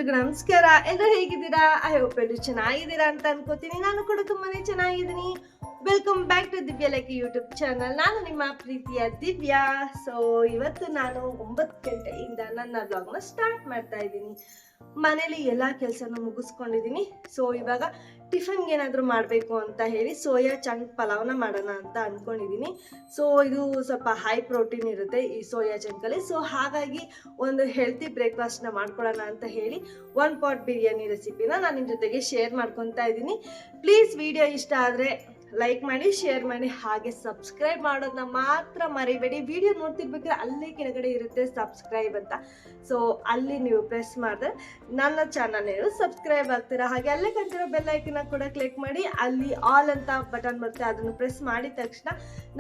ಎಲ್ರಿಗೂ ನಮಸ್ಕಾರ. ಎಲ್ಲರೂ ಹೇಗಿದ್ದೀರಾ? ಐ ಹೋಪ್ ಎಲ್ಲರೂ ಚೆನ್ನಾಗಿದ್ದೀರಾ ಅಂತ ಅನ್ಕೋತೀನಿ. ನಾನು ಕೂಡ ತುಂಬಾನೇ ಚೆನ್ನಾಗಿದ್ದೀನಿ. Welcome back to Divya lucky YouTube channel. ನಾನು ನಿಮ್ಮ ಪ್ರೀತಿಯ ದಿವ್ಯಾ. ಸೊ ಇವತ್ತು ನಾನು 9 ಗಂಟೆಯಿಂದ ನನ್ನ ವ್ಲಾಗ್ನ ಸ್ಟಾರ್ಟ್ ಮಾಡ್ತಾ ಇದ್ದೀನಿ. ಮನೇಲಿ ಎಲ್ಲ ಕೆಲಸನೂ ಮುಗಿಸ್ಕೊಂಡಿದ್ದೀನಿ. ಸೊ ಇವಾಗ ಟಿಫನ್ಗೆ ಏನಾದರೂ ಮಾಡಬೇಕು ಅಂತ ಹೇಳಿ ಸೋಯಾ ಚಂಕ್ ಪಲಾವ್ನ ಮಾಡೋಣ ಅಂತ ಅಂದ್ಕೊಂಡಿದ್ದೀನಿ. ಸೊ ಇದು ಸ್ವಲ್ಪ ಹೈ ಪ್ರೋಟೀನ್ ಇರುತ್ತೆ ಈ ಸೋಯಾ ಚಂಕಲ್ಲಿ. ಸೊ ಹಾಗಾಗಿ ಒಂದು ಹೆಲ್ತಿ ಬ್ರೇಕ್ಫಾಸ್ಟ್ನ ಮಾಡ್ಕೊಳ್ಳೋಣ ಅಂತ ಹೇಳಿ 1 ಪಾಟ್ ಬಿರಿಯಾನಿ ರೆಸಿಪಿನ ನಾನು ನಿಮ್ಮ ಜೊತೆಗೆ ಶೇರ್ ಮಾಡ್ಕೊತಾ ಇದ್ದೀನಿ. ಪ್ಲೀಸ್ ವಿಡಿಯೋ ಇಷ್ಟ ಆದರೆ ಲೈಕ್ ಮಾಡಿ, ಶೇರ್ ಮಾಡಿ, ಹಾಗೆ ಸಬ್ಸ್ಕ್ರೈಬ್ ಮಾಡೋದನ್ನ ಮಾತ್ರ ಮರಿಬೇಡಿ. ವಿಡಿಯೋ ನೋಡ್ತಿರ್ಬೇಕಾದ್ರೆ ಅಲ್ಲೇ ಕೆಳಗಡೆ ಇರುತ್ತೆ ಸಬ್ಸ್ಕ್ರೈಬ್ ಅಂತ. ಸೊ ಅಲ್ಲಿ ನೀವು ಪ್ರೆಸ್ ಮಾಡಿದ್ರೆ ನನ್ನ ಚಾನಲ್ ನೀವು ಸಬ್ಸ್ಕ್ರೈಬ್ ಆಗ್ತೀರಾ. ಹಾಗೆ ಅಲ್ಲೇ ಕಂಡಿರೋ ಬೆಲ್ ಐಕನ್ನ ಕೂಡ ಕ್ಲಿಕ್ ಮಾಡಿ, ಅಲ್ಲಿ ಆಲ್ ಅಂತ ಬಟನ್ ಬರುತ್ತೆ, ಅದನ್ನು ಪ್ರೆಸ್ ಮಾಡಿದ ತಕ್ಷಣ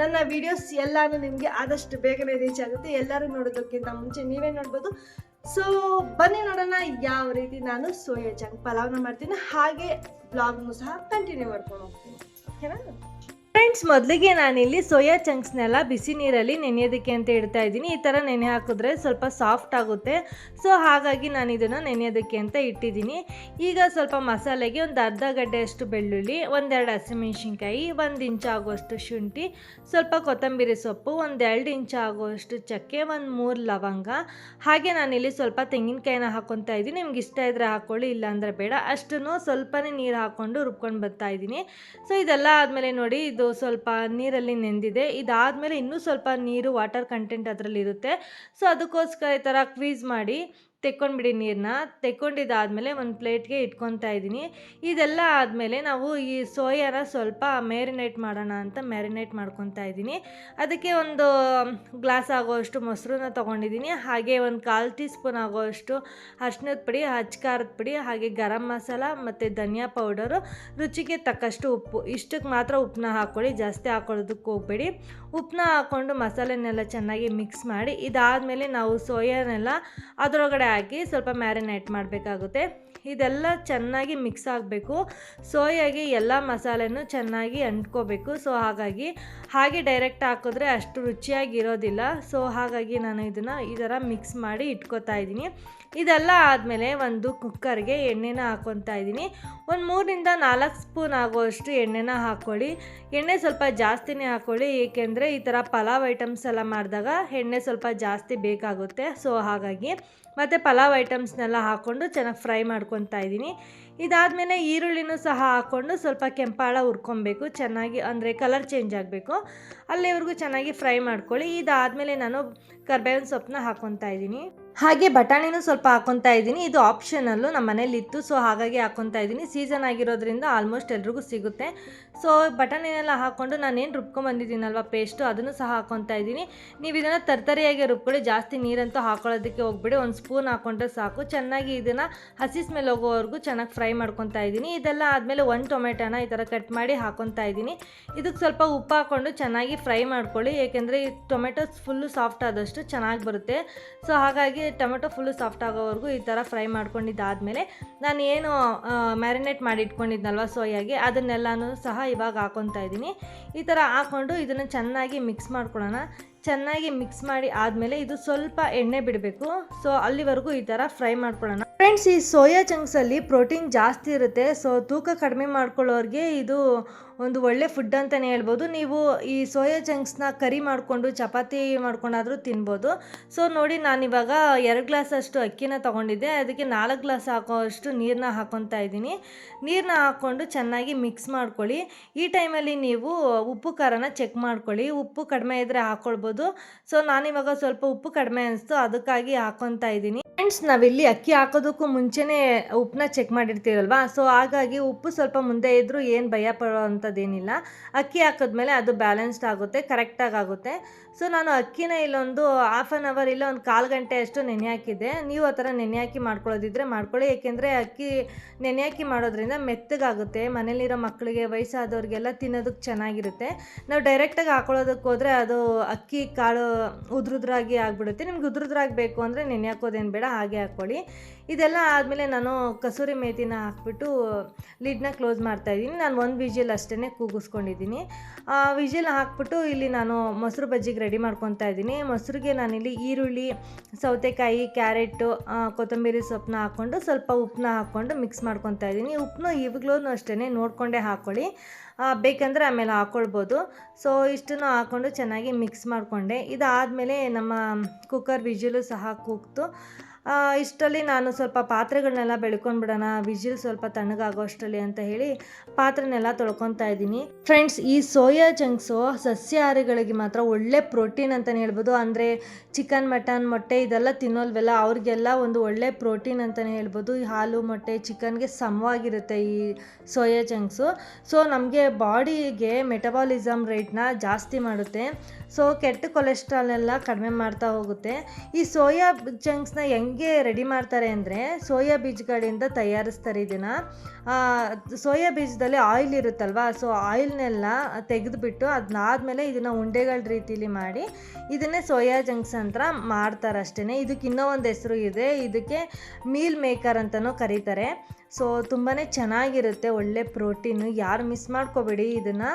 ನನ್ನ ವಿಡಿಯೋಸ್ ಎಲ್ಲಾನು ನಿಮಗೆ ಆದಷ್ಟು ಬೇಗನೆ ರೀಚ್ ಆಗುತ್ತೆ. ಎಲ್ಲರೂ ನೋಡೋದಕ್ಕಿಂತ ಮುಂಚೆ ನೀವೇ ನೋಡ್ಬೋದು. ಸೊ ಬನ್ನಿ ನೋಡೋಣ ಯಾವ ರೀತಿ ನಾನು ಸೋಯಾ ಚಂಕ್ ಪಲಾವ್ನ ಮಾಡ್ತೀನಿ, ಹಾಗೆ ಬ್ಲಾಗ್ನು ಸಹ ಕಂಟಿನ್ಯೂ ಮಾಡ್ಕೊಂಡು ಹೋಗ್ತೀನಿ. ಓಕೆನಾ ಫ್ರೆಂಡ್ಸ್? ಮೊದಲಿಗೆ ನಾನಿಲ್ಲಿ ಸೋಯಾ ಚಂಕ್ಸ್ನೆಲ್ಲ ಬಿಸಿ ನೀರಲ್ಲಿ ನೆನೆಯೋದಕ್ಕೆ ಅಂತ ಇಡ್ತಾ ಇದ್ದೀನಿ. ಈ ಥರ ನೆನೆ ಹಾಕಿದ್ರೆ ಸ್ವಲ್ಪ ಸಾಫ್ಟ್ ಆಗುತ್ತೆ. ಸೊ ಹಾಗಾಗಿ ನಾನು ಇದನ್ನು ನೆನೆಯೋದಕ್ಕೆ ಅಂತ ಇಟ್ಟಿದ್ದೀನಿ. ಈಗ ಸ್ವಲ್ಪ ಮಸಾಲೆಗೆ ಒಂದು ಅರ್ಧ ಗಡ್ಡೆಯಷ್ಟು ಬೆಳ್ಳುಳ್ಳಿ, 1-2 ಹಸಿಮೆಣಸಿನ್ಕಾಯಿ, 1 ಇಂಚ್ ಆಗುವಷ್ಟು ಶುಂಠಿ, ಸ್ವಲ್ಪ ಕೊತ್ತಂಬರಿ ಸೊಪ್ಪು, 1-2 ಇಂಚ್ ಆಗುವಷ್ಟು ಚಕ್ಕೆ, 1-3 ಲವಂಗ, ಹಾಗೆ ನಾನಿಲ್ಲಿ ಸ್ವಲ್ಪ ತೆಂಗಿನಕಾಯಿನ ಹಾಕ್ಕೊತಾ ಇದ್ದೀನಿ. ನಿಮ್ಗೆ ಇಷ್ಟ ಇದ್ದರೆ ಹಾಕ್ಕೊಳ್ಳಿ, ಇಲ್ಲಾಂದರೆ ಬೇಡ. ಅಷ್ಟನ್ನು ಸ್ವಲ್ಪನೇ ನೀರು ಹಾಕ್ಕೊಂಡು ರುಬ್ಕೊಂಡು ಬರ್ತಾ ಇದ್ದೀನಿ. ಸೊ ಇದೆಲ್ಲ ಆದಮೇಲೆ ನೋಡಿ, ಇದು ಸ್ವಲ್ಪ ನೀರಲ್ಲಿ ನೆಂದಿದೆ. ಇದಾದಮೇಲೆ ಇನ್ನೂ ಸ್ವಲ್ಪ ನೀರು ವಾಟರ್ ಕಂಟೆಂಟ್ ಅದರಲ್ಲಿ ಇರುತ್ತೆ. ಸೊ ಅದಕ್ಕೋಸ್ಕರ ಈ ಥರ ಕ್ವೀಸ್ ಮಾಡಿ ತೆಕ್ಕೊಂಡ್ಬಿಡಿ ನೀರನ್ನ. ತೆಕ್ಕೊಂಡಿದ್ದಾದಮೇಲೆ ಒಂದು ಪ್ಲೇಟ್ಗೆ ಇಟ್ಕೊತಾ ಇದ್ದೀನಿ. ಇದೆಲ್ಲ ಆದಮೇಲೆ ನಾವು ಈ ಸೋಯಾನ ಸ್ವಲ್ಪ ಮ್ಯಾರಿನೇಟ್ ಮಾಡೋಣ ಅಂತ ಮ್ಯಾರಿನೇಟ್ ಮಾಡ್ಕೊತಾ ಇದ್ದೀನಿ. ಅದಕ್ಕೆ ಒಂದು ಗ್ಲಾಸ್ ಆಗೋಷ್ಟು ಮೊಸರನ್ನ ತೊಗೊಂಡಿದ್ದೀನಿ. ಹಾಗೆ 1/4 ಟೀ ಸ್ಪೂನ್ ಆಗೋಷ್ಟು ಅರಿಶಿನದ ಪುಡಿ, ಖಾರದ ಪುಡಿ, ಹಾಗೆ ಗರಂ ಮಸಾಲ ಮತ್ತು ಧನಿಯಾ ಪೌಡರು, ರುಚಿಗೆ ತಕ್ಕಷ್ಟು ಉಪ್ಪು. ಇಷ್ಟಕ್ಕೆ ಮಾತ್ರ ಉಪ್ಪನ್ನ ಹಾಕ್ಕೊಳ್ಳಿ, ಜಾಸ್ತಿ ಹಾಕೊಳ್ಳೋದಕ್ಕೆ ಹೋಗಬೇಡಿ. ಉಪ್ಪನ್ನ ಹಾಕ್ಕೊಂಡು ಮಸಾಲೆನೆಲ್ಲ ಚೆನ್ನಾಗಿ ಮಿಕ್ಸ್ ಮಾಡಿ, ಇದಾದಮೇಲೆ ನಾವು ಸೋಯಾನೆಲ್ಲ ಅದರೊಳಗಡೆ ಹಾಕಿ ಸ್ವಲ್ಪ ಮ್ಯಾರಿನೇಟ್ ಮಾಡಬೇಕಾಗುತ್ತೆ. ಇದೆಲ್ಲ ಚೆನ್ನಾಗಿ ಮಿಕ್ಸ್ ಆಗಬೇಕು. ಸೋಯಾಗೆ ಎಲ್ಲ ಮಸಾಲೆನೂ ಚೆನ್ನಾಗಿ ಅಂಟ್ಕೋಬೇಕು. ಸೊ ಹಾಗೆ ಡೈರೆಕ್ಟ್ ಹಾಕಿದ್ರೆ ಅಷ್ಟು ರುಚಿಯಾಗಿರೋದಿಲ್ಲ. ಸೊ ಹಾಗಾಗಿ ನಾನು ಇದನ್ನು ಈ ಥರ ಮಿಕ್ಸ್ ಮಾಡಿ ಇಟ್ಕೋತಾ ಇದ್ದೀನಿ. ಇದೆಲ್ಲ ಆದಮೇಲೆ ಒಂದು ಕುಕ್ಕರ್ಗೆ ಎಣ್ಣೆನ ಹಾಕ್ಕೊತಾ ಇದ್ದೀನಿ. ಒಂದು 3-4 ಸ್ಪೂನ್ ಆಗುವಷ್ಟು ಎಣ್ಣೆನ ಹಾಕ್ಕೊಳ್ಳಿ. ಎಣ್ಣೆ ಸ್ವಲ್ಪ ಜಾಸ್ತಿನೇ ಹಾಕ್ಕೊಳ್ಳಿ, ಏಕೆಂದರೆ ಈ ಥರ ಪಲಾವ್ ಐಟಮ್ಸ್ ಎಲ್ಲ ಮಾಡಿದಾಗ ಎಣ್ಣೆ ಸ್ವಲ್ಪ ಜಾಸ್ತಿ ಬೇಕಾಗುತ್ತೆ. ಸೊ ಹಾಗಾಗಿ ಮತ್ತು ಪಲಾವ್ ಐಟಮ್ಸ್ನೆಲ್ಲ ಹಾಕ್ಕೊಂಡು ಚೆನ್ನಾಗಿ ಫ್ರೈ ಮಾಡ್ಕೊತಾ ಇದ್ದೀನಿ. ಇದಾದಮೇಲೆ ಈರುಳ್ಳಿನೂ ಸಹ ಹಾಕ್ಕೊಂಡು ಸ್ವಲ್ಪ ಕೆಂಪಾಳ ಹುರ್ಕೊಬೇಕು ಚೆನ್ನಾಗಿ, ಅಂದರೆ ಕಲರ್ ಚೇಂಜ್ ಆಗಬೇಕು, ಅಲ್ಲಿವರೆಗೂ ಚೆನ್ನಾಗಿ ಫ್ರೈ ಮಾಡ್ಕೊಳ್ಳಿ. ಇದಾದಮೇಲೆ ನಾನು ಕರ್ಬೇವಿನ ಸೊಪ್ಪನ್ನ ಹಾಕ್ಕೊತಾ ಇದ್ದೀನಿ. ಹಾಗೆ ಬಟಾಣಿನೂ ಸ್ವಲ್ಪ ಹಾಕ್ಕೊತಾ ಇದ್ದೀನಿ. ಇದು ಆಪ್ಷನಲ್ಲು, ನಮ್ಮ ಮನೇಲಿ ಇತ್ತು, ಸೊ ಹಾಗಾಗಿ ಹಾಕ್ಕೊತಾ ಇದ್ದೀನಿ. ಸೀಸನ್ ಆಗಿರೋದ್ರಿಂದ ಆಲ್ಮೋಸ್ಟ್ ಎಲ್ರಿಗೂ ಸಿಗುತ್ತೆ. ಸೊ ಬಟಾಣಿನೆಲ್ಲ ಹಾಕ್ಕೊಂಡು ನಾನೇನು ರುಬ್ಕೊಂಬಂದಿದ್ದೀನಲ್ವ ಪೇಸ್ಟು, ಅದನ್ನು ಸಹ ಹಾಕ್ಕೊತಾ ಇದ್ದೀನಿ. ನೀವು ಇದನ್ನು ತರ್ತರಿಯಾಗಿ ರುಬ್ಕೊಳ್ಳಿ, ಜಾಸ್ತಿ ನೀರಂತೂ ಹಾಕೊಳ್ಳೋದಕ್ಕೆ ಹೋಗ್ಬಿಡಿ. 1 ಸ್ಪೂನ್ ಹಾಕ್ಕೊಂಡ್ರೆ ಸಾಕು. ಚೆನ್ನಾಗಿ ಇದನ್ನು ಹಸಿ ಸ್ಮೆಲ್ ಹೋಗೋವರೆಗೂ ಚೆನ್ನಾಗಿ ಫ್ರೈ ಮಾಡ್ಕೊತಾ ಇದ್ದೀನಿ. ಇದೆಲ್ಲ ಆದಮೇಲೆ 1 ಟೊಮೆಟೊನ ಈ ಥರ ಕಟ್ ಮಾಡಿ ಹಾಕ್ಕೊತಾ ಇದ್ದೀನಿ. ಇದಕ್ಕೆ ಸ್ವಲ್ಪ ಉಪ್ಪು ಹಾಕ್ಕೊಂಡು ಚೆನ್ನಾಗಿ ಫ್ರೈ ಮಾಡ್ಕೊಳ್ಳಿ, ಏಕೆಂದರೆ ಈ ಟೊಮೆಟೊ ಫುಲ್ಲು ಸಾಫ್ಟ್ ಆದಷ್ಟು ಚೆನ್ನಾಗಿ ಬರುತ್ತೆ. ಸೊ ಹಾಗಾಗಿ ಟೊಮೆಟೊ ಫುಲ್ಲು ಸಾಫ್ಟ್ ಆಗೋವರೆಗೂ ಈ ಥರ ಫ್ರೈ ಮಾಡ್ಕೊಂಡಿದ್ದಾದಮೇಲೆ ನಾನು ಏನು ಮ್ಯಾರಿನೇಟ್ ಮಾಡಿ ಇಟ್ಕೊಂಡಿದ್ನಲ್ವ ಸೋಯಾಗೆ, ಅದನ್ನೆಲ್ಲನೂ ಸಹ ಇವಾಗ ಹಾಕ್ಕೊತಾ ಇದ್ದೀನಿ. ಈ ಥರ ಹಾಕ್ಕೊಂಡು ಇದನ್ನು ಚೆನ್ನಾಗಿ ಮಿಕ್ಸ್ ಮಾಡ್ಕೊಳ್ಳೋಣ. ಚೆನ್ನಾಗಿ ಮಿಕ್ಸ್ ಮಾಡಿ ಆದಮೇಲೆ ಇದು ಸ್ವಲ್ಪ ಎಣ್ಣೆ ಬಿಡಬೇಕು. ಸೊ ಅಲ್ಲಿವರೆಗೂ ಈ ಥರ ಫ್ರೈ ಮಾಡ್ಕೊಳ್ಳೋಣ. ಫ್ರೆಂಡ್ಸ್, ಈ ಸೋಯಾ ಚಂಕ್ಸಲ್ಲಿ ಪ್ರೋಟೀನ್ ಜಾಸ್ತಿ ಇರುತ್ತೆ. ಸೊ ತೂಕ ಕಡಿಮೆ ಮಾಡ್ಕೊಳ್ಳೋರಿಗೆ ಇದು ಒಂದು ಒಳ್ಳೆ ಫುಡ್ ಅಂತಲೇ ಹೇಳ್ಬೋದು. ನೀವು ಈ ಸೋಯಾ ಚಂಕ್ಸ್ನ ಕರಿ ಮಾಡಿಕೊಂಡು ಚಪಾತಿ ಮಾಡ್ಕೊಂಡಾದರೂ ತಿನ್ಬೋದು. ಸೊ ನೋಡಿ, ನಾನಿವಾಗ 2 ಗ್ಲಾಸಷ್ಟು ಅಕ್ಕಿನ ತೊಗೊಂಡಿದ್ದೆ. ಅದಕ್ಕೆ 4 ಗ್ಲಾಸ್ ಹಾಕೋಷ್ಟು ನೀರನ್ನ ಹಾಕ್ಕೊತಾ ಇದ್ದೀನಿ. ನೀರನ್ನ ಹಾಕ್ಕೊಂಡು ಚೆನ್ನಾಗಿ ಮಿಕ್ಸ್ ಮಾಡ್ಕೊಳ್ಳಿ. ಈ ಟೈಮಲ್ಲಿ ನೀವು ಉಪ್ಪು ಖಾರನ ಚೆಕ್ ಮಾಡ್ಕೊಳ್ಳಿ. ಉಪ್ಪು ಕಡಿಮೆ ಇದ್ದರೆ ಹಾಕ್ಕೊಳ್ಬೋದು. ಸೊ ನಾನಿವಾಗ ಸ್ವಲ್ಪ ಉಪ್ಪು ಕಡಿಮೆ ಅನಿಸ್ತು, ಅದಕ್ಕಾಗಿ ಹಾಕ್ಕೊತಾ ಇದ್ದೀನಿ. ಫ್ರೆಂಡ್ಸ್, ನಾವಿಲ್ಲಿ ಅಕ್ಕಿ ಹಾಕೋದಕ್ಕೂ ಮುಂಚೆನೇ ಉಪ್ಪನ್ನ ಚೆಕ್ ಮಾಡಿರ್ತೀರಲ್ವ. ಸೊ ಹಾಗಾಗಿ ಉಪ್ಪು ಸ್ವಲ್ಪ ಮುಂದೆ ಇದ್ದರೂ ಏನು ಭಯ ಪಡೋ ಅಂಥದ್ದೇನಿಲ್ಲ. ಅಕ್ಕಿ ಹಾಕಿದ್ಮೇಲೆ ಅದು ಬ್ಯಾಲೆನ್ಸ್ಡ್ ಆಗುತ್ತೆ, ಕರೆಕ್ಟಾಗಿ ಆಗುತ್ತೆ. ಸೊ ನಾನು ಅಕ್ಕಿನ ಇಲ್ಲೊಂದು 1/2 ಅವರ್ ಇಲ್ಲ 1/4 ಗಂಟೆ ಅಷ್ಟು ನೆನೆ ಹಾಕಿದ್ದೆ. ನೀವು ಆ ಥರ ನೆನೆ ಹಾಕಿ ಮಾಡ್ಕೊಳ್ಳೋದಿದ್ರೆ ಮಾಡ್ಕೊಳ್ಳಿ, ಏಕೆಂದರೆ ಅಕ್ಕಿ ನೆನೆ ಹಾಕಿ ಮಾಡೋದ್ರಿಂದ ಮೆತ್ತಗಾಗುತ್ತೆ. ಮನೇಲಿರೋ ಮಕ್ಕಳಿಗೆ, ವಯಸ್ಸಾದವ್ರಿಗೆಲ್ಲ ತಿನ್ನೋದಕ್ಕೆ ಚೆನ್ನಾಗಿರುತ್ತೆ. ನಾವು ಡೈರೆಕ್ಟಾಗಿ ಹಾಕೊಳ್ಳೋದಕ್ಕೆ ಹೋದರೆ ಅದು ಅಕ್ಕಿ ಕಾಳು ಉದ್ರುದ್ರಾಗಿ ಆಗಿಬಿಡುತ್ತೆ. ನಿಮ್ಗೆ ಉದ್ರುದ್ರಾಗಿ ಬೇಕು ಅಂದರೆ ನೆನೆ ಹಾಕೋದೇನು ಬೇಡ, ಹಾಗೆ ಹಾಕ್ಕೊಳ್ಳಿ. ಇದೆಲ್ಲ ಆದಮೇಲೆ ನಾನು ಕಸೂರಿ ಮೇಥಿನ ಹಾಕ್ಬಿಟ್ಟು ಲಿಡ್ನ ಕ್ಲೋಸ್ ಮಾಡ್ತಾಯಿದ್ದೀನಿ. ನಾನು 1 ವಿಜಿಲ್ ಅಷ್ಟೇ ಕೂಗಿಸ್ಕೊಂಡಿದ್ದೀನಿ. ವಿಜಿಲ್ ಹಾಕ್ಬಿಟ್ಟು ಇಲ್ಲಿ ನಾನು ಮೊಸರು ಬಜ್ಜಿಗೆ ರೆಡಿ ಮಾಡ್ಕೊತಾ ಇದ್ದೀನಿ. ಮೊಸರಿಗೆ ನಾನಿಲ್ಲಿ ಈರುಳ್ಳಿ, ಸೌತೆಕಾಯಿ, ಕ್ಯಾರೆಟು, ಕೊತ್ತಂಬರಿ ಸೊಪ್ಪನ್ನ ಹಾಕ್ಕೊಂಡು ಸ್ವಲ್ಪ ಉಪ್ಪನ್ನ ಹಾಕ್ಕೊಂಡು ಮಿಕ್ಸ್ ಮಾಡ್ಕೊತಾ ಇದ್ದೀನಿ. ಉಪ್ಪನ್ನು ಇವಾಗಲೂ ಅಷ್ಟೇ ನೋಡಿಕೊಂಡೇ ಹಾಕ್ಕೊಳ್ಳಿ, ಬೇಕಂದರೆ ಆಮೇಲೆ ಹಾಕ್ಕೊಳ್ಬೋದು. ಸೊ ಇಷ್ಟನ್ನು ಹಾಕ್ಕೊಂಡು ಚೆನ್ನಾಗಿ ಮಿಕ್ಸ್ ಮಾಡಿಕೊಂಡೆ. ಇದಾದಮೇಲೆ ನಮ್ಮ ಕುಕ್ಕರ್ ವಿಜಿಲು ಸಹ ಕೂಗ್ತು. ಇಷ್ಟರಲ್ಲಿ ನಾನು ಸ್ವಲ್ಪ ಪಾತ್ರೆಗಳನ್ನೆಲ್ಲ ಬೆಳ್ಕೊಂಡ್ಬಿಡೋಣ, ವಿಜಿಲ್ ಸ್ವಲ್ಪ ತಣ್ಣಗಾಗೋ ಅಷ್ಟರಲ್ಲಿ ಅಂತ ಹೇಳಿ ಪಾತ್ರೆನೆಲ್ಲ ತೊಳ್ಕೊತಾ ಇದ್ದೀನಿ. ಫ್ರೆಂಡ್ಸ್, ಈ ಸೋಯಾ ಚಂಕ್ಸು ಸಸ್ಯಾಹಾರಿಗಳಿಗೆ ಮಾತ್ರ ಒಳ್ಳೆ ಪ್ರೋಟೀನ್ ಅಂತಲೇ ಹೇಳ್ಬೋದು. ಅಂದರೆ ಚಿಕನ್, ಮಟನ್, ಮೊಟ್ಟೆ ಇದೆಲ್ಲ ತಿನ್ನೋಲ್ವಲ್ಲ, ಅವ್ರಿಗೆಲ್ಲ ಒಂದು ಒಳ್ಳೆ ಪ್ರೋಟೀನ್ ಅಂತಲೇ ಹೇಳ್ಬೋದು. ಈ ಹಾಲು, ಮೊಟ್ಟೆ, ಚಿಕನ್ಗೆ ಸಮವಾಗಿರುತ್ತೆ ಈ ಸೋಯಾ ಚಂಕ್ಸು. ಸೊ ನಮಗೆ ಬಾಡಿಗೆ ಮೆಟಬಾಲಿಸಮ್ ರೇಟ್ನ ಜಾಸ್ತಿ ಮಾಡುತ್ತೆ. ಸೊ ಕೆಟ್ಟ ಕೊಲೆಸ್ಟ್ರಾಲ್ನೆಲ್ಲ ಕಡಿಮೆ ಮಾಡ್ತಾ ಹೋಗುತ್ತೆ. ಈ ಸೋಯಾ ಚಂಕ್ಸ್ನ ಹೆಂಗೆ ರೆಡಿ ಮಾಡ್ತಾರೆ ಅಂದರೆ, ಸೋಯಾ ಬೀಜಗಳಿಂದ ತಯಾರಿಸ್ತಾರೆ ಇದನ್ನು. ಸೋಯಾ ಬೀಜದಲ್ಲಿ ಆಯಿಲ್ ಇರುತ್ತಲ್ವ, ಸೊ ಆಯಿಲ್ನೆಲ್ಲ ತೆಗೆದುಬಿಟ್ಟು ಅದನ್ನಾದಮೇಲೆ ಇದನ್ನು ಉಂಡೆಗಳ ರೀತಿಲಿ ಮಾಡಿ ಇದನ್ನೇ ಸೋಯಾ ಚಂಕ್ಸ್ ಅಂತ ಮಾಡ್ತಾರೆ ಅಷ್ಟೇ. ಇದಕ್ಕೆ ಇನ್ನೂ ಒಂದು ಹೆಸರು ಇದೆ, ಇದಕ್ಕೆ ಮೀಲ್ ಮೇಕರ್ ಅಂತಲೂ ಕರೀತಾರೆ. ಸೊ ತುಂಬಾ ಚೆನ್ನಾಗಿರುತ್ತೆ, ಒಳ್ಳೆ ಪ್ರೋಟೀನು. ಯಾರು ಮಿಸ್ ಮಾಡ್ಕೋಬೇಡಿ ಇದನ್ನು.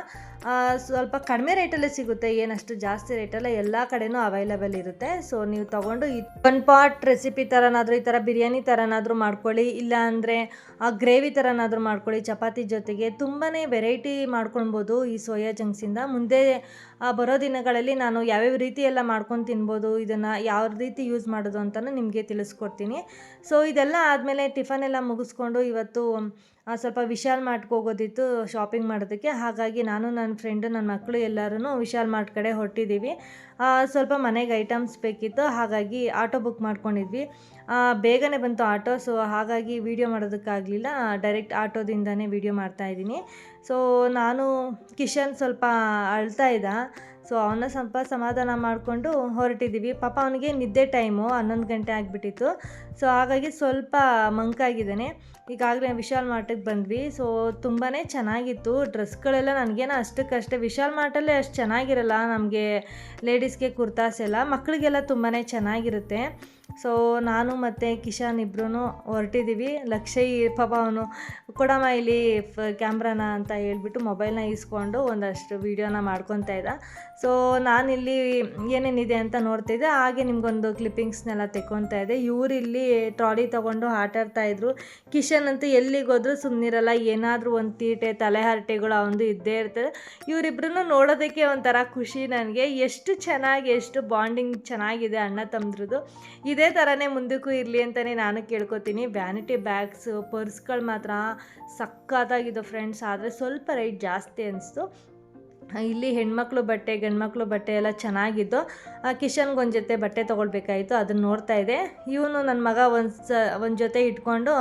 ಸ್ವಲ್ಪ ಕಡಿಮೆ ರೇಟಲ್ಲೇ ಸಿಗುತ್ತೆ, ಏನಷ್ಟು ಜಾಸ್ತಿ ರೇಟಲ್ಲ, ಎಲ್ಲ ಕಡೆನೂ ಅವೈಲಬಲ್ ಇರುತ್ತೆ. ಸೊ ನೀವು ತೊಗೊಂಡು ಒನ್ ಪಾಟ್ ರೆಸಿಪಿ ಥರನಾದರೂ, ಈ ಥರ ಬಿರಿಯಾನಿ ಥರನಾದರೂ ಮಾಡ್ಕೊಳ್ಳಿ, ಇಲ್ಲ ಅಂದರೆ ಗ್ರೇವಿ ಥರನಾದರೂ ಮಾಡ್ಕೊಳ್ಳಿ ಚಪಾತಿ ಜೊತೆಗೆ. ತುಂಬಾ ವೆರೈಟಿ ಮಾಡ್ಕೊಳ್ಬೋದು ಈ ಸೋಯಾ ಚಂಕ್ಸಿಂದ. ಮುಂದೆ ಬರೋ ದಿನಗಳಲ್ಲಿ ನಾನು ಯಾವ್ಯಾವ ರೀತಿ ಎಲ್ಲ ಮಾಡ್ಕೊಂಡು ತಿನ್ಬೋದು, ಇದನ್ನು ಯಾವ ರೀತಿ ಯೂಸ್ ಮಾಡೋದು ಅಂತಲೂ ನಿಮಗೆ ತಿಳಿಸ್ಕೊಡ್ತೀನಿ. ಸೊ ಇದೆಲ್ಲ ಆದಮೇಲೆ ಟಿಫನ್ ಎಲ್ಲ ಮುಗಿಸ್ಕೊಂಡು ಇವತ್ತು ಸ್ವಲ್ಪ ವಿಶಾಲ್ ಮಾರ್ಟ್ಗೆ ಹೋಗೋದಿತ್ತು ಶಾಪಿಂಗ್ ಮಾಡೋದಕ್ಕೆ. ಹಾಗಾಗಿ ನಾನು, ನನ್ನ ಫ್ರೆಂಡು, ನನ್ನ ಮಕ್ಕಳು ಎಲ್ಲರೂ ವಿಶಾಲ್ ಮಾರ್ಟ್ ಕಡೆ ಹೊರಟಿದ್ದೀವಿ. ಸ್ವಲ್ಪ ಮನೆಗೆ ಐಟಮ್ಸ್ ಬೇಕಿತ್ತು, ಹಾಗಾಗಿ ಆಟೋ ಬುಕ್ ಮಾಡ್ಕೊಂಡಿದ್ವಿ. ಬೇಗನೆ ಬಂತು ಆಟೋ. ಸೊ ಹಾಗಾಗಿ ವೀಡಿಯೋ ಮಾಡೋದಕ್ಕಾಗಲಿಲ್ಲ, ಡೈರೆಕ್ಟ್ ಆಟೋದಿಂದನೇ ವೀಡಿಯೋ ಮಾಡ್ತಾಯಿದ್ದೀನಿ. ಸೊ ನಾನು ಕಿಶನ್ ಸ್ವಲ್ಪ ಅಳ್ತಾ ಇದ್ದ, ಸೊ ಅವನ್ನ ಸ್ವಲ್ಪ ಸಮಾಧಾನ ಮಾಡಿಕೊಂಡು ಹೊರಟಿದ್ದೀವಿ. ಪಾಪ ಅವನಿಗೆ ನಿದ್ದೆ ಟೈಮು 11 ಗಂಟೆ ಆಗಿಬಿಟ್ಟಿತ್ತು. ಸೊ ಹಾಗಾಗಿ ಸ್ವಲ್ಪ ಮಂಕಾಗಿದ್ದಾನೆ. ಈಗಾಗಲೇ ವಿಶಾಲ್ ಮಾರ್ಟಿಗೆ ಬಂದ್ವಿ. ಸೊ ತುಂಬಾ ಚೆನ್ನಾಗಿತ್ತು. ಡ್ರೆಸ್ಗಳೆಲ್ಲ ನನಗೇನೋ ಅಷ್ಟಕ್ಕಷ್ಟೇ, ವಿಶಾಲ್ ಮಾರ್ಟಲ್ಲೇ ಅಷ್ಟು ಚೆನ್ನಾಗಿರಲ್ಲ ನಮಗೆ ಲೇಡೀಸ್ಗೆ ಕುರ್ತಾಸ್ ಎಲ್ಲ, ಮಕ್ಕಳಿಗೆಲ್ಲ ತುಂಬಾ ಚೆನ್ನಾಗಿರುತ್ತೆ. ಸೊ ನಾನು ಮತ್ತು ಕಿಶಾನ್ ಇಬ್ಬರೂ ಹೊರಟಿದ್ದೀವಿ. ಲಕ್ಷಯ್ ಪಾಪ ಅವನು ಕೊಡಮ್ಮ ಇಲ್ಲಿ ಕ್ಯಾಮ್ರಾನ ಅಂತ ಹೇಳ್ಬಿಟ್ಟು ಮೊಬೈಲ್ನ ಇಸ್ಕೊಂಡು ಒಂದಷ್ಟು ವೀಡಿಯೋನ ಮಾಡ್ಕೊತಾ ಇದ್ದ. ಸೊ ನಾನಿಲ್ಲಿ ಏನೇನಿದೆ ಅಂತ ನೋಡ್ತಾಯಿದ್ದೆ, ಹಾಗೆ ನಿಮಗೊಂದು ಕ್ಲಿಪ್ಪಿಂಗ್ಸ್ನೆಲ್ಲ ತೆಕ್ಕೊತಾ ಇದ್ದೆ. ಇವರಿಲ್ಲಿ ಟ್ರಾಲಿ ತೊಗೊಂಡು ಆಟಾಡ್ತಾಯಿದ್ರು. ಕಿಶನ್ ಅಂತೂ ಎಲ್ಲಿಗೋದ್ರೂ ಸುಮ್ಮನಿರಲ್ಲ, ಏನಾದರೂ ಒಂದು ತೀಟೆ, ತಲೆಹರಟೆಗಳು ಅವನು ಇದ್ದೇ ಇರ್ತದೆ. ಇವರಿಬ್ರು ನೋಡೋದಕ್ಕೆ ಒಂಥರ ಖುಷಿ ನನಗೆ. ಎಷ್ಟು ಚೆನ್ನಾಗಿ, ಎಷ್ಟು ಬಾಂಡಿಂಗ್ ಚೆನ್ನಾಗಿದೆ ಅಣ್ಣ ತಮ್ಮದ್ರದ್ದು. ಇದೇ ಥರನೇ ಮುಂದಕ್ಕೂ ಇರಲಿ ಅಂತಲೇ ನಾನು ಕೇಳ್ಕೊತೀನಿ. ವ್ಯಾನಿಟಿ ಬ್ಯಾಗ್ಸು, ಪರ್ಸ್ಗಳು ಮಾತ್ರ ಸಕ್ಕತ್ತಾಗಿದ್ದು ಫ್ರೆಂಡ್ಸ್, ಆದರೆ ಸ್ವಲ್ಪ ರೇಟ್ ಜಾಸ್ತಿ ಅನಿಸ್ತು. ಇಲ್ಲಿ ಹೆಣ್ಮಕ್ಳು ಬಟ್ಟೆ, ಗಂಡ್ಮಕ್ಳು ಬಟ್ಟೆ ಎಲ್ಲ ಚೆನ್ನಾಗಿದ್ದು. ಕಿಶನ್ಗೊಂದು ಜೊತೆ ಬಟ್ಟೆ ತೊಗೊಳ್ಬೇಕಾಯಿತು, ಅದನ್ನು ನೋಡ್ತಾ ಇದ್ದೆ. ಇವನು ನನ್ನ ಮಗ ಒಂದು ಜೊತೆ ಇಟ್ಕೊಂಡು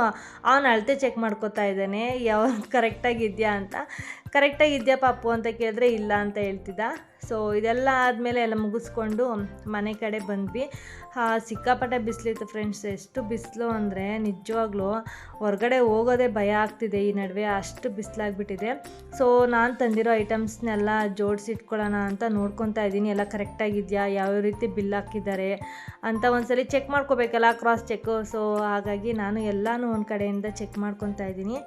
ಅವನು ಅಳತೆ ಚೆಕ್ ಮಾಡ್ಕೋತಾ ಇದ್ದಾನೆ, ಯಾವ ಕರೆಕ್ಟಾಗಿದೆಯಾ ಅಂತ. ಕರೆಕ್ಟಾಗಿದೆಯಾ ಪಾಪು ಅಂತ ಕೇಳಿದ್ರೆ ಇಲ್ಲ ಅಂತ ಹೇಳ್ತಿದ್ದ. ಸೊ ಇದೆಲ್ಲ ಆದಮೇಲೆ ಎಲ್ಲ ಮುಗಿಸ್ಕೊಂಡು ಮನೆ ಕಡೆ ಬಂದ್ವಿ. ಸಿಕ್ಕಾಪಟ್ಟೆ ಬಿಸಿಲಿತ್ತು ಫ್ರೆಂಡ್ಸ್. ಎಷ್ಟು ಬಿಸಿಲು ಅಂದರೆ ನಿಜವಾಗ್ಲೂ ಹೊರಗಡೆ ಹೋಗೋದೇ ಭಯ ಆಗ್ತಿದೆ ಈ ನಡುವೆ, ಅಷ್ಟು ಬಿಸಿಲಾಗ್ಬಿಟ್ಟಿದೆ. ಸೊ ನಾನು ತಂದಿರೋ ಐಟಮ್ಸ್ನೆಲ್ಲ ಜೋಡಿಸಿ ಇಟ್ಕೊಳ್ಳೋಣ ಅಂತ ನೋಡ್ಕೊತಾ ಇದ್ದೀನಿ, ಎಲ್ಲ ಕರೆಕ್ಟಾಗಿದೆಯಾ, ಯಾವ್ಯಾವ ರೀತಿ ಬಿಲ್ ಹಾಕಿದ್ದಾರೆ ಅಂತ ಒಂದ್ಸಲಿ ಚೆಕ್ ಮಾಡ್ಕೋಬೇಕಲ್ಲ, ಕ್ರಾಸ್ ಚೆಕ್ಕು. ಸೊ ಹಾಗಾಗಿ ನಾನು ಎಲ್ಲನೂ ಒಂದು ಕಡೆಯಿಂದ ಚೆಕ್ ಮಾಡ್ಕೊತಾ ಇದ್ದೀನಿ.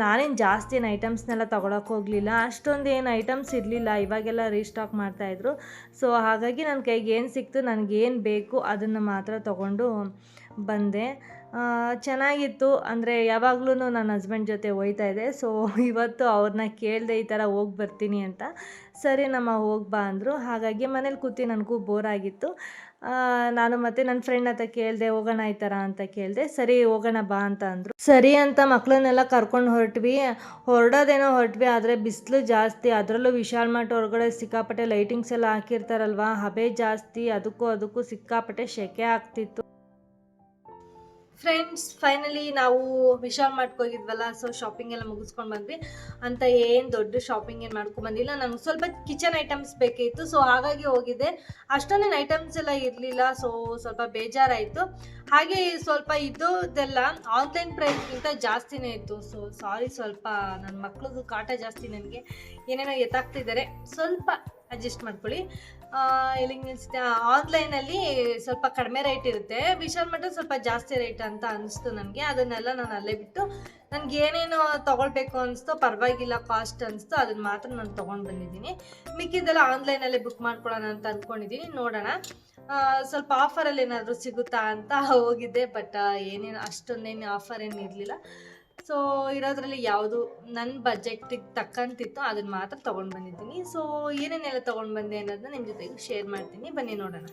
ನಾನೇನು ಜಾಸ್ತಿ ಏನು ಐಟಮ್ಸ್ನೆಲ್ಲ ತೊಗೊಳಕ್ಕೆ ಹೋಗಲಿಲ್ಲ, ಅಷ್ಟೊಂದು ಏನು ಐಟಮ್ಸ್ ಇರಲಿಲ್ಲ, ಇವಾಗೆಲ್ಲ ರೀಸ್ಟಾಕ್ ಮಾಡ್ತಾಯಿದ್ರು. ಸೊ ಹಾಗಾಗಿ ನನ್ನ ಕೈಗೆ ಏನು ಸಿಕ್ತು, ನನಗೇನು ಬೇಕು ಅದನ್ನು ಮಾತ್ರ ತೊಗೊಂಡು ಬಂದೆ. ಚೆನ್ನಾಗಿತ್ತು. ಅಂದರೆ ಯಾವಾಗಲೂ ನನ್ನ ಹಸ್ಬೆಂಡ್ ಜೊತೆ ಹೋಗ್ತಾ ಇದ್ದೆ. ಸೊ ಇವತ್ತು ಅವ್ರನ್ನ ಕೇಳಿದೆ ಈ ಥರ ಹೋಗಿ ಬರ್ತೀನಿ ಅಂತ. ಸರಿ ನಮ್ಮ ಹೋಗಿ ಬಾ ಅಂದರು. ಹಾಗಾಗಿ ಮನೇಲಿ ಕೂತು ನನಗೂ ಬೋರ್ ಆಗಿತ್ತು. ನಾನು ಮತ್ತು ನನ್ನ ಫ್ರೆಂಡ್ ಹತ್ರ ಕೇಳಿದೆ, ಹೋಗೋಣ ಈ ಥರ ಅಂತ ಕೇಳಿದೆ. ಸರಿ ಹೋಗೋಣ ಬಾ ಅಂತ ಅಂದರು. ಸರಿ ಅಂತ ಮಕ್ಕಳನ್ನೆಲ್ಲ ಕರ್ಕೊಂಡು ಹೊರಡೋದೇನೋ ಹೊರಟ್ವಿ, ಆದರೆ ಬಿಸಿಲು ಜಾಸ್ತಿ. ಅದರಲ್ಲೂ ವಿಶಾಲ್ ಮಾರ್ಟ್ ಹೊರಗಡೆ ಸಿಕ್ಕಾಪಟ್ಟೆ ಲೈಟಿಂಗ್ಸ್ ಎಲ್ಲ ಹಾಕಿರ್ತಾರಲ್ವ, ಹಬೆ ಜಾಸ್ತಿ, ಅದಕ್ಕೂ ಸಿಕ್ಕಾಪಟ್ಟೆ ಸೆಕೆ ಆಗ್ತಿತ್ತು. ಫ್ರೆಂಡ್ಸ್, ಫೈನಲಿ ನಾವು ವಿಶಾಲ್ ಮಾರ್ಟ್ಗೆ ಹೋಗಿದ್ವಲ್ಲ, ಸೊ ಶಾಪಿಂಗ್ ಎಲ್ಲ ಮುಗಿಸ್ಕೊಂಡು ಬಂದ್ವಿ. ಅಂತ ಏನು ದೊಡ್ಡ ಶಾಪಿಂಗ್ ಏನು ಮಾಡ್ಕೊಂಡ್ಬಂದಿಲ್ಲ, ನನಗೆ ಸ್ವಲ್ಪ ಕಿಚನ್ ಐಟಮ್ಸ್ ಬೇಕಿತ್ತು. ಸೊ ಹಾಗಾಗಿ ಹೋಗಿದ್ದೆ. ಅಷ್ಟೊಂದೇನು ಐಟಮ್ಸ್ ಎಲ್ಲ ಇರಲಿಲ್ಲ, ಸೊ ಸ್ವಲ್ಪ ಬೇಜಾರಾಯಿತು. ಹಾಗೆ ಸ್ವಲ್ಪ ಇದ್ದದೆಲ್ಲ ಆನ್ಲೈನ್ ಪ್ರೈಸ್ಗಿಂತ ಜಾಸ್ತಿನೇ ಇತ್ತು. ಸೊ ಸಾರಿ, ಸ್ವಲ್ಪ ನನ್ನ ಮಕ್ಳದ್ದು ಕಾಟ ಜಾಸ್ತಿ, ನನಗೆ ಏನೇನೋ ಎತ್ತಾಗ್ತಿದ್ದಾರೆ. ಸ್ವಲ್ಪ ಅಡ್ಜಸ್ಟ್ ಮಾಡ್ಕೊಳ್ಳಿ. ಎಲ್ಲಿಗೆ ನಿಲ್ಸಿದೆ, ಆನ್ಲೈನಲ್ಲಿ ಸ್ವಲ್ಪ ಕಡಿಮೆ ರೇಟ್ ಇರುತ್ತೆ, ವಿಶಾಲ್ ಮಟ್ಟ ಸ್ವಲ್ಪ ಜಾಸ್ತಿ ರೇಟ್ ಅಂತ ಅನಿಸ್ತು ನನಗೆ. ಅದನ್ನೆಲ್ಲ ನಾನು ಅಲ್ಲೇ ಬಿಟ್ಟು ನನಗೆ ಏನೇನು ತೊಗೊಳ್ಬೇಕು ಅನಿಸ್ತೋ, ಪರವಾಗಿಲ್ಲ ಕಾಸ್ಟ್ ಅನಿಸ್ತು, ಅದನ್ನು ಮಾತ್ರ ನಾನು ತೊಗೊಂಡು ಬಂದಿದ್ದೀನಿ. ಮಿಕ್ಕಿದ್ದೆಲ್ಲ ಆನ್ಲೈನಲ್ಲೇ ಬುಕ್ ಮಾಡ್ಕೊಳ್ಳೋಣ ಅಂತ ಅಂದ್ಕೊಂಡಿದ್ದೀನಿ. ನೋಡೋಣ ಸ್ವಲ್ಪ ಆಫರಲ್ಲಿ ಏನಾದರೂ ಸಿಗುತ್ತಾ ಅಂತ ಹೋಗಿದ್ದೆ, ಬಟ್ ಏನೇನು ಅಷ್ಟೊಂದೇನು ಆಫರ್ ಏನು ಇರಲಿಲ್ಲ. ಸೊ ಇರೋದ್ರಲ್ಲಿ ಯಾವುದು ನನ್ನ ಬಜೆಟಿಗೆ ತಕ್ಕಂತಿತ್ತು ಅದನ್ನು ಮಾತ್ರ ತೊಗೊಂಡು ಬಂದಿದ್ದೀನಿ. ಸೊ ಏನೇನೆಲ್ಲ ತೊಗೊಂಡು ಬಂದೆ ಅನ್ನೋದನ್ನ ನಿಮ್ಮ ಜೊತೆಗೆ ಶೇರ್ ಮಾಡ್ತೀನಿ, ಬನ್ನಿ ನೋಡೋಣ.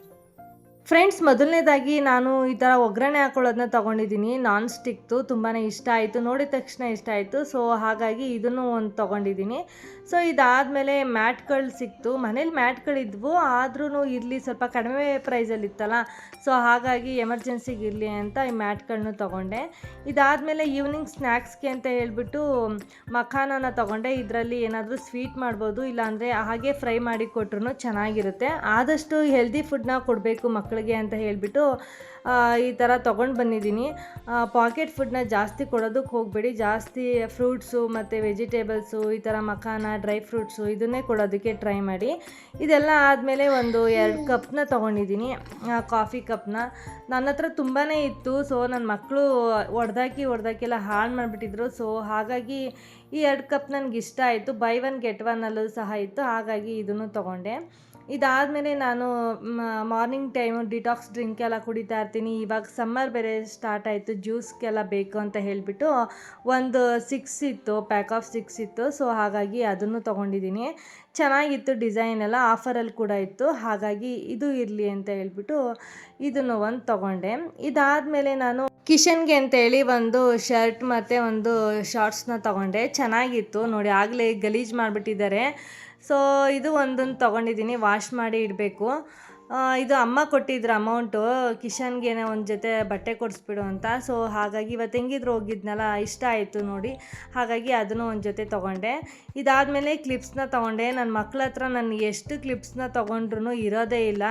ಫ್ರೆಂಡ್ಸ್, ಮೊದಲನೇದಾಗಿ ನಾನು ಈ ಥರ ಒಗ್ಗರಣೆ ಹಾಕೊಳ್ಳೋದನ್ನ ತೊಗೊಂಡಿದ್ದೀನಿ. ನಾನ್ ಸ್ಟಿಕ್ದು ತುಂಬಾ ಇಷ್ಟ ಆಯಿತು, ನೋಡಿದ ತಕ್ಷಣ ಇಷ್ಟ ಆಯಿತು. ಸೊ ಹಾಗಾಗಿ ಇದನ್ನು ಒಂದು ತೊಗೊಂಡಿದ್ದೀನಿ. ಸೊ ಇದಾದಮೇಲೆ ಮ್ಯಾಟ್ಗಳು ಸಿಕ್ತು. ಮನೇಲಿ ಮ್ಯಾಟ್ಗಳಿದ್ವು, ಆದ್ರೂ ಇರಲಿ ಸ್ವಲ್ಪ ಕಡಿಮೆ ಪ್ರೈಸಲ್ಲಿ ಇತ್ತಲ್ಲ, ಸೊ ಹಾಗಾಗಿ ಎಮರ್ಜೆನ್ಸಿಗೆ ಇರಲಿ ಅಂತ ಈ ಮ್ಯಾಟ್ಗಳನ್ನೂ ತೊಗೊಂಡೆ. ಇದಾದಮೇಲೆ ಈವ್ನಿಂಗ್ ಸ್ನ್ಯಾಕ್ಸ್ಗೆ ಅಂತ ಹೇಳಿಬಿಟ್ಟು ಮಖಾನನ ತೊಗೊಂಡೆ. ಇದರಲ್ಲಿ ಏನಾದರೂ ಸ್ವೀಟ್ ಮಾಡ್ಬೋದು, ಇಲ್ಲಾಂದರೆ ಹಾಗೆ ಫ್ರೈ ಮಾಡಿ ಕೊಟ್ರೂ ಚೆನ್ನಾಗಿರುತ್ತೆ. ಆದಷ್ಟು ಹೆಲ್ದಿ ಫುಡ್ನ ಕೊಡಬೇಕು ಮಕ್ಕಳಿಗೆ ಅಂತ ಹೇಳಿಬಿಟ್ಟು ಈ ಥರ ತೊಗೊಂಡು ಬಂದಿದ್ದೀನಿ. ಪಾಕೆಟ್ ಫುಡ್ನ ಜಾಸ್ತಿ ಕೊಡೋದಕ್ಕೆ ಹೋಗಬೇಡಿ, ಜಾಸ್ತಿ ಫ್ರೂಟ್ಸು ಮತ್ತು ವೆಜಿಟೇಬಲ್ಸು, ಈ ಥರ ಮಖಾನ, ಡ್ರೈ ಫ್ರೂಟ್ಸು ಇದನ್ನೇ ಕೊಡೋದಕ್ಕೆ ಟ್ರೈ ಮಾಡಿ. ಇದೆಲ್ಲ ಆದಮೇಲೆ ಒಂದು 2 ಕಪ್ನ ತೊಗೊಂಡಿದ್ದೀನಿ, ಕಾಫಿ ಕಪ್ನ. ನನ್ನ ಹತ್ರ ತುಂಬಾ ಇತ್ತು. ಸೊ ನನ್ನ ಮಕ್ಕಳು ಹೊಡೆದಾಕಿಲ್ಲ ಹಾಳು ಮಾಡಿಬಿಟ್ಟಿದ್ರು. ಸೊ ಹಾಗಾಗಿ ಈ 2 ಕಪ್ ನನಗೆ ಇಷ್ಟ ಆಯಿತು. ಬೈ 1 ಗೆಟ್ 1 ಅಲ್ಲೂ ಸಹ ಇತ್ತು, ಹಾಗಾಗಿ ಇದನ್ನು ತೊಗೊಂಡೆ. ಇದಾದಮೇಲೆ ನಾನು ಮಾರ್ನಿಂಗ್ ಟೈಮು ಡಿಟಾಕ್ಸ್ ಡ್ರಿಂಕ್ ಎಲ್ಲ ಕುಡಿತಾ ಇರ್ತೀನಿ. ಇವಾಗ ಸಮ್ಮರ್ ಬೇರೆ ಸ್ಟಾರ್ಟ್ ಆಯಿತು, ಜ್ಯೂಸ್ಗೆಲ್ಲ ಬೇಕು ಅಂತ ಹೇಳಿಬಿಟ್ಟು ಒಂದು 6 ಇತ್ತು, ಪ್ಯಾಕ್ ಆಫ್ 6 ಇತ್ತು. ಸೊ ಹಾಗಾಗಿ ಅದನ್ನು ತೊಗೊಂಡಿದ್ದೀನಿ. ಚೆನ್ನಾಗಿತ್ತು, ಡಿಸೈನ್ ಎಲ್ಲ ಆಫರಲ್ಲಿ ಕೂಡ ಇತ್ತು, ಹಾಗಾಗಿ ಇದು ಇರಲಿ ಅಂತ ಹೇಳ್ಬಿಟ್ಟು ಇದನ್ನು ಒಂದು ತೊಗೊಂಡೆ. ಇದಾದಮೇಲೆ ನಾನು ಕಿಶನ್ಗೆ ಅಂತೇಳಿ ಒಂದು ಶರ್ಟ್ ಮತ್ತು ಒಂದು ಶಾರ್ಟ್ಸ್ನ ತೊಗೊಂಡೆ. ಚೆನ್ನಾಗಿತ್ತು ನೋಡಿ, ಆಗಲೇ ಗಲೀಜು ಮಾಡಿಬಿಟ್ಟಿದ್ದಾರೆ. ಸೊ ಇದು ಒಂದನ್ನು ತೊಗೊಂಡಿದ್ದೀನಿ, ವಾಶ್ ಮಾಡಿ ಇಡಬೇಕು. ಇದು ಅಮ್ಮ ಕೊಟ್ಟಿದ್ರು ಅಮೌಂಟು, ಕಿಶನ್ಗೆ ಒಂದು ಜೊತೆ ಬಟ್ಟೆ ಕೊಡಿಸ್ಬಿಡು ಅಂತ. ಸೊ ಹಾಗಾಗಿ ಇವತ್ತು ಹೆಂಗಿದ್ರು ಹೋಗಿದ್ನಲ್ಲ, ಇಷ್ಟ ಆಯಿತು ನೋಡಿ, ಹಾಗಾಗಿ ಅದನ್ನು ಒಂದು ಜೊತೆ ತೊಗೊಂಡೆ. ಇದಾದಮೇಲೆ ಕ್ಲಿಪ್ಸ್ನ ತೊಗೊಂಡೆ. ನನ್ನ ಮಕ್ಕಳ ಹತ್ರ ನಾನು ಎಷ್ಟು ಕ್ಲಿಪ್ಸ್ನ ತೊಗೊಂಡ್ರು ಇರೋದೇ ಇಲ್ಲ,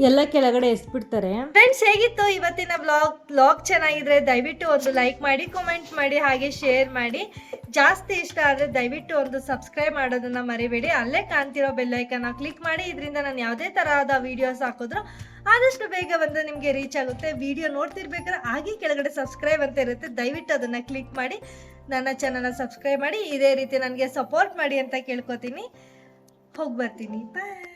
ಎಲ್ಲ ಕೆಳಗಡೆ ಎಸ್ಬಿಡ್ತಾರೆ. ಫ್ರೆಂಡ್ಸ್, ಹೇಗಿತ್ತು ಇವತ್ತಿನ ಬ್ಲಾಗ್ ಚೆನ್ನಾಗಿದ್ರೆ ದಯವಿಟ್ಟು ಒಂದು ಲೈಕ್ ಮಾಡಿ, ಕಮೆಂಟ್ ಮಾಡಿ, ಹಾಗೆ ಶೇರ್ ಮಾಡಿ. ಜಾಸ್ತಿ ಇಷ್ಟ ಆದರೆ ದಯವಿಟ್ಟು ಒಂದು ಸಬ್ಸ್ಕ್ರೈಬ್ ಮಾಡೋದನ್ನು ಮರಿಬೇಡಿ. ಅಲ್ಲೇ ಕಾಣ್ತಿರೋ ಬೆಲ್ಲೈಕನ್ನ ಕ್ಲಿಕ್ ಮಾಡಿ. ಇದರಿಂದ ನಾನು ಯಾವುದೇ ತರಹದ ವೀಡಿಯೋಸ್ ಹಾಕಿದ್ರು ಆದಷ್ಟು ಬೇಗ ಬಂದು ನಿಮಗೆ ರೀಚ್ ಆಗುತ್ತೆ. ವಿಡಿಯೋ ನೋಡ್ತಿರ್ಬೇಕಾದ್ರೆ ಹಾಗೆ ಕೆಳಗಡೆ ಸಬ್ಸ್ಕ್ರೈಬ್ ಅಂತ ಇರುತ್ತೆ, ದಯವಿಟ್ಟು ಅದನ್ನು ಕ್ಲಿಕ್ ಮಾಡಿ ನನ್ನ ಚಾನಲ್ನ ಸಬ್ಸ್ಕ್ರೈಬ್ ಮಾಡಿ. ಇದೇ ರೀತಿ ನನಗೆ ಸಪೋರ್ಟ್ ಮಾಡಿ ಅಂತ ಕೇಳ್ಕೊತೀನಿ. ಹೋಗಿ ಬರ್ತೀನಿ, ಬಾಯ್.